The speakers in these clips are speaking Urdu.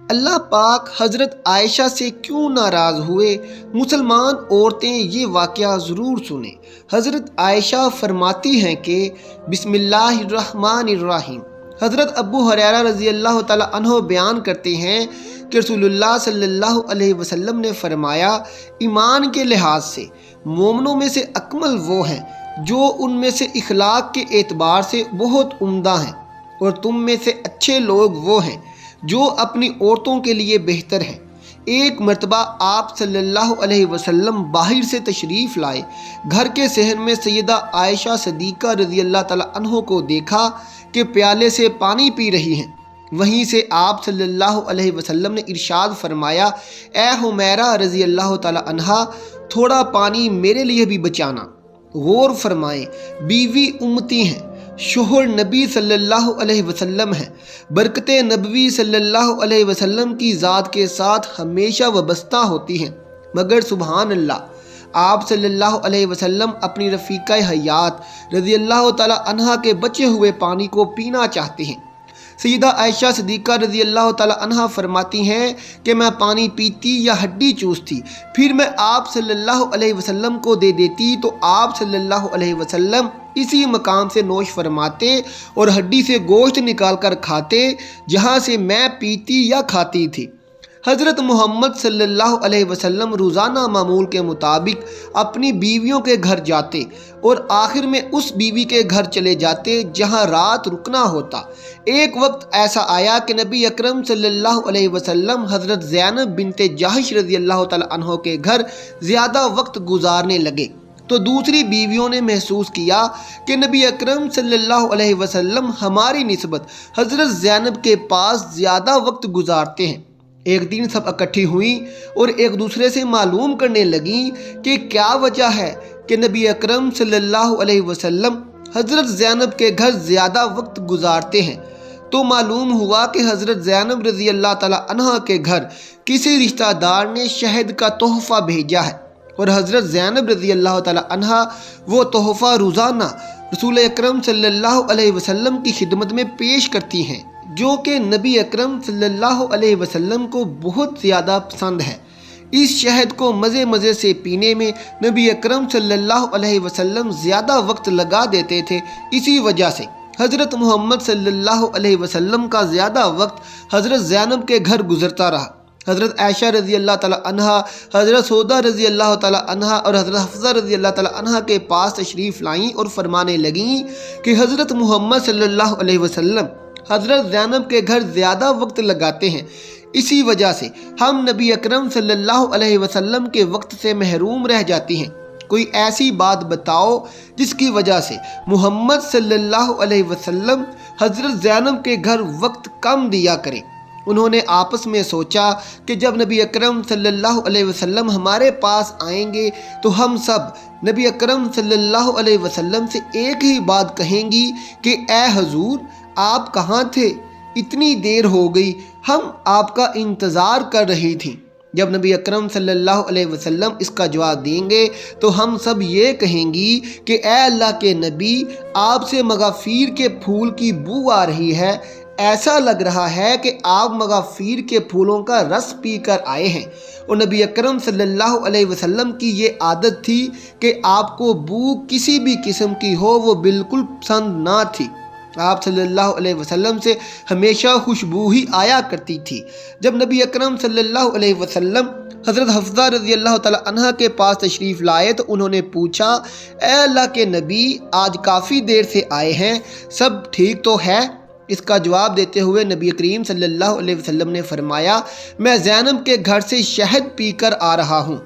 اللہ پاک حضرت عائشہ سے کیوں ناراض ہوئے؟ مسلمان عورتیں یہ واقعہ ضرور سنیں۔ حضرت عائشہ فرماتی ہیں کہ بسم اللہ الرحمن الرحیم۔ حضرت ابو ہریرہ رضی اللہ تعالیٰ عنہ بیان کرتے ہیں کہ رسول اللہ صلی اللہ علیہ وسلم نے فرمایا، ایمان کے لحاظ سے مومنوں میں سے اکمل وہ ہیں جو ان میں سے اخلاق کے اعتبار سے بہت عمدہ ہیں، اور تم میں سے اچھے لوگ وہ ہیں جو اپنی عورتوں کے لیے بہتر ہیں۔ ایک مرتبہ آپ صلی اللہ علیہ وسلم باہر سے تشریف لائے، گھر کے صحن میں سیدہ عائشہ صدیقہ رضی اللہ تعالیٰ عنہ کو دیکھا کہ پیالے سے پانی پی رہی ہیں۔ وہیں سے آپ صلی اللہ علیہ وسلم نے ارشاد فرمایا، اے حمیرہ رضی اللہ تعالیٰ عنہا، تھوڑا پانی میرے لیے بھی بچانا۔ غور فرمائیں، بیوی امتی ہیں، شوہر نبی صلی اللہ علیہ وسلم ہیں، برکت نبوی صلی اللہ علیہ وسلم کی ذات کے ساتھ ہمیشہ وابستہ ہوتی ہیں، مگر سبحان اللہ، آپ صلی اللہ علیہ وسلم اپنی رفیقہ حیات رضی اللہ تعالیٰ عنہا کے بچے ہوئے پانی کو پینا چاہتے ہیں۔ سیدہ عائشہ صدیقہ رضی اللہ تعالیٰ عنہا فرماتی ہیں کہ میں پانی پیتی یا ہڈی چوستی، پھر میں آپ صلی اللہ علیہ وسلم کو دے دیتی تو آپ صلی اللہ علیہ وسلم اسی مقام سے نوش فرماتے اور ہڈی سے گوشت نکال کر کھاتے جہاں سے میں پیتی یا کھاتی تھی۔ حضرت محمد صلی اللہ علیہ وسلم روزانہ معمول کے مطابق اپنی بیویوں کے گھر جاتے اور آخر میں اس بیوی کے گھر چلے جاتے جہاں رات رکنا ہوتا۔ ایک وقت ایسا آیا کہ نبی اکرم صلی اللہ علیہ وسلم حضرت زینب بنت جحش رضی اللہ تعالیٰ عنہ کے گھر زیادہ وقت گزارنے لگے تو دوسری بیویوں نے محسوس کیا کہ نبی اکرم صلی اللہ علیہ وسلم ہماری نسبت حضرت زینب کے پاس زیادہ وقت گزارتے ہیں۔ ایک دن سب اکٹھی ہوئیں اور ایک دوسرے سے معلوم کرنے لگیں کہ کیا وجہ ہے کہ نبی اکرم صلی اللہ علیہ وسلم حضرت زینب کے گھر زیادہ وقت گزارتے ہیں۔ تو معلوم ہوا کہ حضرت زینب رضی اللہ تعالیٰ عنہ کے گھر کسی رشتہ دار نے شہد کا تحفہ بھیجا ہے، اور حضرت زینب رضی اللہ تعالیٰ عنہ وہ تحفہ روزانہ رسول اکرم صلی اللہ علیہ وسلم کی خدمت میں پیش کرتی ہیں، جو کہ نبی اکرم صلی اللہ علیہ وسلم کو بہت زیادہ پسند ہے۔ اس شہد کو مزے مزے سے پینے میں نبی اکرم صلی اللہ علیہ وسلم زیادہ وقت لگا دیتے تھے۔ اسی وجہ سے حضرت محمد صلی اللہ علیہ وسلم کا زیادہ وقت حضرت زینب کے گھر گزرتا رہا۔ حضرت عائشہ رضی اللہ تعالیٰ عنہا، حضرت سودا رضی اللہ تعالیٰ عنہا اور حضرت حفصہ رضی اللہ تعالیٰ عنہا کے پاس تشریف لائیں اور فرمانے لگیں کہ حضرت محمد صلی اللہ علیہ وسلم حضرت زینب کے گھر زیادہ وقت لگاتے ہیں، اسی وجہ سے ہم نبی اکرم صلی اللہ علیہ وسلم کے وقت سے محروم رہ جاتی ہیں۔ کوئی ایسی بات بتاؤ جس کی وجہ سے محمد صلی اللہ علیہ وسلم حضرت زینب کے گھر وقت کم دیا کریں۔ انہوں نے آپس میں سوچا کہ جب نبی اکرم صلی اللہ علیہ وسلم ہمارے پاس آئیں گے تو ہم سب نبی اکرم صلی اللہ علیہ وسلم سے ایک ہی بات کہیں گی کہ اے حضور، آپ کہاں تھے؟ اتنی دیر ہو گئی، ہم آپ کا انتظار کر رہی تھیں۔ جب نبی اکرم صلی اللہ علیہ وسلم اس کا جواب دیں گے تو ہم سب یہ کہیں گی کہ اے اللہ کے نبی، آپ سے مغافیر کے پھول کی بو آ رہی ہے، ایسا لگ رہا ہے کہ آپ مغافیر کے پھولوں کا رس پی کر آئے ہیں۔ اور نبی اکرم صلی اللہ علیہ وسلم کی یہ عادت تھی کہ آپ کو بو کسی بھی قسم کی ہو وہ بالکل پسند نہ تھی۔ آپ صلی اللہ علیہ وسلم سے ہمیشہ خوشبو ہی آیا کرتی تھی۔ جب نبی اکرم صلی اللہ علیہ وسلم حضرت حفصہ رضی اللہ تعالیٰ عنہ کے پاس تشریف لائے تو انہوں نے پوچھا، اے اللہ کے نبی، آج کافی دیر سے آئے ہیں، سب ٹھیک تو ہے؟ اس کا جواب دیتے ہوئے نبی کریم صلی اللہ علیہ وسلم نے فرمایا، میں زینب کے گھر سے شہد پی کر آ رہا ہوں۔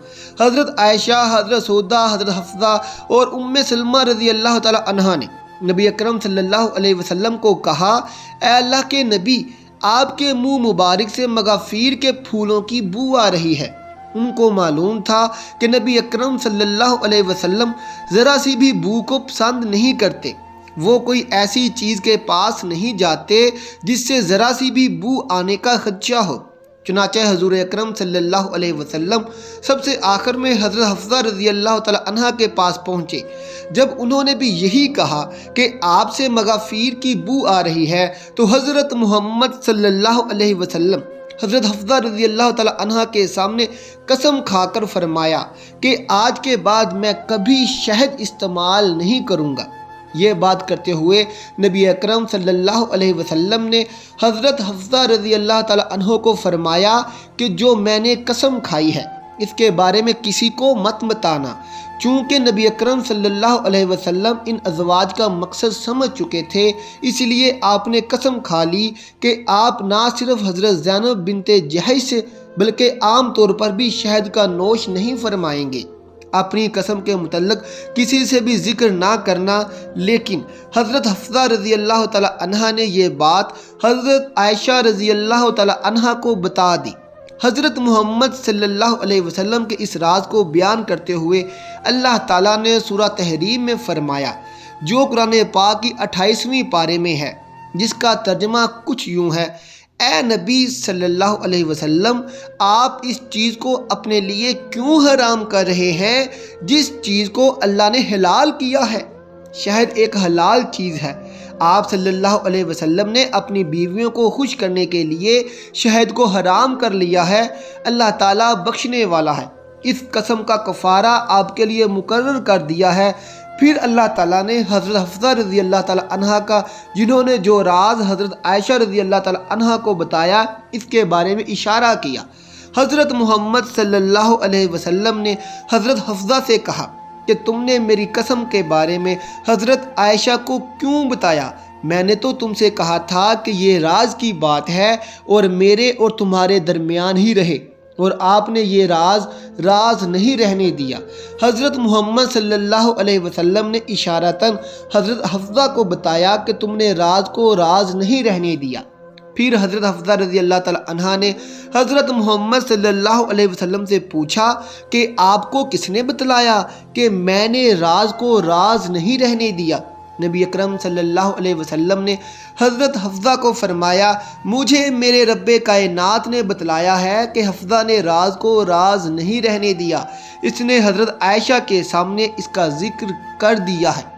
حضرت عائشہ، حضرت سودا، حضرت حفصہ اور سلمہ رضی اللہ تعالیٰ عنہا نے نبی اکرم صلی اللہ علیہ وسلم کو کہا، اے اللہ کے نبی، آپ کے منہ مبارک سے مغافیر کے پھولوں کی بو آ رہی ہے۔ ان کو معلوم تھا کہ نبی اکرم صلی اللہ علیہ وسلم ذرا سی بھی بو کو پسند نہیں کرتے۔ وہ کوئی ایسی چیز کے پاس نہیں جاتے جس سے ذرا سی بھی بو آنے کا خدشہ ہو۔ چنانچہ حضور اکرم صلی اللہ علیہ وسلم سب سے آخر میں حضرت حفصہ رضی اللہ تعالیٰ عنہ کے پاس پہنچے۔ جب انہوں نے بھی یہی کہا کہ آپ سے مغافیر کی بو آ رہی ہے تو حضرت محمد صلی اللہ علیہ وسلم حضرت حفصہ رضی اللہ تعالی عنہ کے سامنے قسم کھا کر فرمایا کہ آج کے بعد میں کبھی شہد استعمال نہیں کروں گا۔ یہ بات کرتے ہوئے نبی اکرم صلی اللہ علیہ وسلم نے حضرت حفصہ رضی اللہ تعالی عنہ کو فرمایا کہ جو میں نے قسم کھائی ہے اس کے بارے میں کسی کو مت بتانا۔ چونکہ نبی اکرم صلی اللہ علیہ وسلم ان ازواج کا مقصد سمجھ چکے تھے، اس لیے آپ نے قسم کھا لی کہ آپ نہ صرف حضرت زینب بنت جحش سے بلکہ عام طور پر بھی شہد کا نوش نہیں فرمائیں گے۔ اپنی قسم کے متعلق کسی سے بھی ذکر نہ کرنا، لیکن حضرت حفصہ رضی اللہ تعالی عنہ نے یہ بات حضرت عائشہ رضی اللہ تعالی عنہ کو بتا دی۔ حضرت محمد صلی اللہ علیہ وسلم کے اس راز کو بیان کرتے ہوئے اللہ تعالیٰ نے سورہ تحریم میں فرمایا، جو قرآن پاک کی 28ویں پارے میں ہے، جس کا ترجمہ کچھ یوں ہے: اے نبی صلی اللہ علیہ وسلم، آپ اس چیز کو اپنے لیے کیوں حرام کر رہے ہیں جس چیز کو اللہ نے حلال کیا ہے؟ شہد ایک حلال چیز ہے۔ آپ صلی اللہ علیہ وسلم نے اپنی بیویوں کو خوش کرنے کے لیے شہد کو حرام کر لیا ہے۔ اللہ تعالیٰ بخشنے والا ہے، اس قسم کا کفارہ آپ کے لیے مقرر کر دیا ہے۔ پھر اللہ تعالیٰ نے حضرت حفصہ رضی اللہ تعالیٰ عنہ کا، جنہوں نے جو راز حضرت عائشہ رضی اللہ تعالیٰ عنہ کو بتایا، اس کے بارے میں اشارہ کیا۔ حضرت محمد صلی اللہ علیہ وسلم نے حضرت حفصہ سے کہا کہ تم نے میری قسم کے بارے میں حضرت عائشہ کو کیوں بتایا؟ میں نے تو تم سے کہا تھا کہ یہ راز کی بات ہے اور میرے اور تمہارے درمیان ہی رہے، اور آپ نے یہ راز نہیں رہنے دیا۔ حضرت محمد صلی اللہ علیہ وسلم نے اشارتاً حضرت حفصہ کو بتایا کہ تم نے راز کو راز نہیں رہنے دیا۔ پھر حضرت حفصہ رضی اللہ تعالی عنہ نے حضرت محمد صلی اللہ علیہ وسلم سے پوچھا کہ آپ کو کس نے بتلایا کہ میں نے راز کو راز نہیں رہنے دیا؟ نبی اکرم صلی اللہ علیہ وسلم نے حضرت حفصہ کو فرمایا، مجھے میرے رب کائنات نے بتلایا ہے کہ حفصہ نے راز کو راز نہیں رہنے دیا۔ اس نے حضرت عائشہ کے سامنے اس کا ذکر کر دیا ہے۔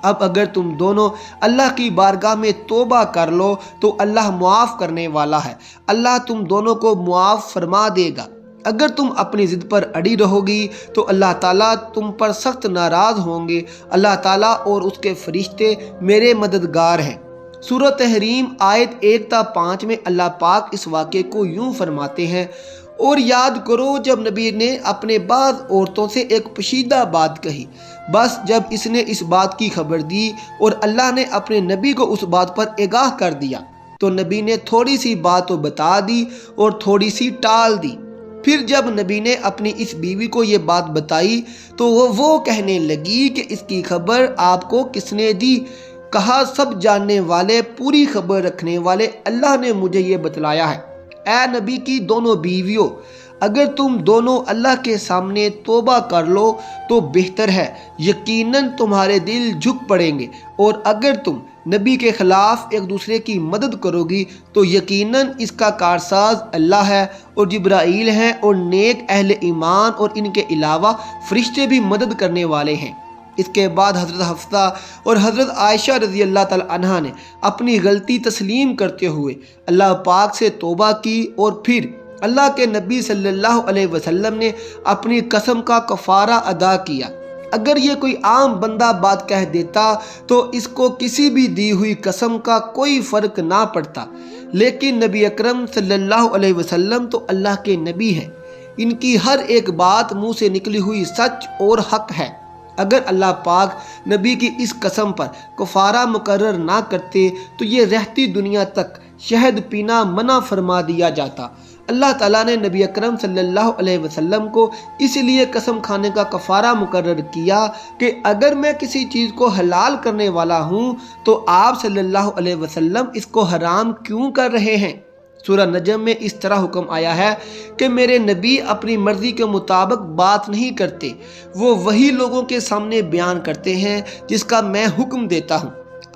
اب اگر تم دونوں اللہ کی بارگاہ میں توبہ کر لو تو اللہ معاف کرنے والا ہے، اللہ تم دونوں کو معاف فرما دے گا۔ اگر تم اپنی ضد پر اڑی رہو گی تو اللہ تعالیٰ تم پر سخت ناراض ہوں گے۔ اللہ تعالیٰ اور اس کے فرشتے میرے مددگار ہیں۔ سورہ تحریم آیت 1 تا 5 میں اللہ پاک اس واقعے کو یوں فرماتے ہیں: اور یاد کرو جب نبی نے اپنے بعض عورتوں سے ایک پوشیدہ بات کہی، بس جب اس نے اس بات کی خبر دی اور اللہ نے اپنے نبی کو اس بات پر آگاہ کر دیا تو نبی نے تھوڑی سی بات تو بتا دی اور تھوڑی سی ٹال دی۔ پھر جب نبی نے اپنی اس بیوی کو یہ بات بتائی تو وہ کہنے لگی کہ اس کی خبر آپ کو کس نے دی؟ کہا، سب جاننے والے، پوری خبر رکھنے والے اللہ نے مجھے یہ بتلایا ہے۔ اے نبی کی دونوں بیویوں، اگر تم دونوں اللہ کے سامنے توبہ کر لو تو بہتر ہے، یقیناً تمہارے دل جھک پڑیں گے، اور اگر تم نبی کے خلاف ایک دوسرے کی مدد کرو گی تو یقیناً اس کا کارساز اللہ ہے، اور جبرائیل ہیں، اور نیک اہل ایمان اور ان کے علاوہ فرشتے بھی مدد کرنے والے ہیں۔ اس کے بعد حضرت حفصہ اور حضرت عائشہ رضی اللہ تعالی عنہ نے اپنی غلطی تسلیم کرتے ہوئے اللہ پاک سے توبہ کی، اور پھر اللہ کے نبی صلی اللہ علیہ وسلم نے اپنی قسم کا کفارہ ادا کیا۔ اگر یہ کوئی عام بندہ بات کہہ دیتا تو اس کو کسی بھی دی ہوئی قسم کا کوئی فرق نہ پڑتا، لیکن نبی اکرم صلی اللہ علیہ وسلم تو اللہ کے نبی ہیں، ان کی ہر ایک بات منہ سے نکلی ہوئی سچ اور حق ہے۔ اگر اللہ پاک نبی کی اس قسم پر کفارہ مقرر نہ کرتے تو یہ رہتی دنیا تک شہد پینا منع فرما دیا جاتا۔ اللہ تعالیٰ نے نبی اکرم صلی اللہ علیہ وسلم کو اس لیے قسم کھانے کا کفارہ مقرر کیا کہ اگر میں کسی چیز کو حلال کرنے والا ہوں تو آپ صلی اللہ علیہ وسلم اس کو حرام کیوں کر رہے ہیں؟ سورہ نجم میں اس طرح حکم آیا ہے کہ میرے نبی اپنی مرضی کے مطابق بات نہیں کرتے، وہ وہی لوگوں کے سامنے بیان کرتے ہیں جس کا میں حکم دیتا ہوں۔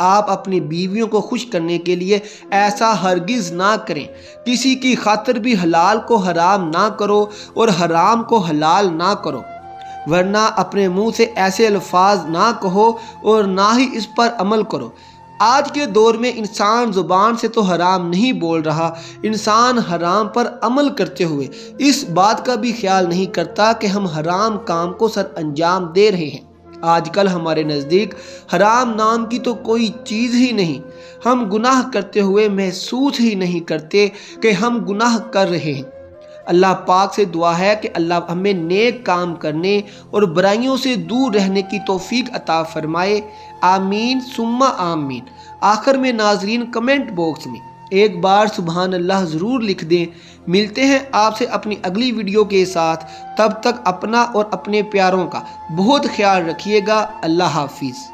آپ اپنی بیویوں کو خوش کرنے کے لیے ایسا ہرگز نہ کریں، کسی کی خاطر بھی حلال کو حرام نہ کرو اور حرام کو حلال نہ کرو، ورنہ اپنے منہ سے ایسے الفاظ نہ کہو اور نہ ہی اس پر عمل کرو۔ آج کے دور میں انسان زبان سے تو حرام نہیں بول رہا، انسان حرام پر عمل کرتے ہوئے اس بات کا بھی خیال نہیں کرتا کہ ہم حرام کام کو سر انجام دے رہے ہیں۔ آج کل ہمارے نزدیک حرام نام کی تو کوئی چیز ہی نہیں، ہم گناہ کرتے ہوئے محسوس ہی نہیں کرتے کہ ہم گناہ کر رہے ہیں۔ اللہ پاک سے دعا ہے کہ اللہ ہمیں نیک کام کرنے اور برائیوں سے دور رہنے کی توفیق عطا فرمائے، آمین ثم آمین۔ آخر میں ناظرین کمنٹ باکس میں ایک بار سبحان اللہ ضرور لکھ دیں۔ ملتے ہیں آپ سے اپنی اگلی ویڈیو کے ساتھ، تب تک اپنا اور اپنے پیاروں کا بہت خیال رکھیے گا۔ اللہ حافظ۔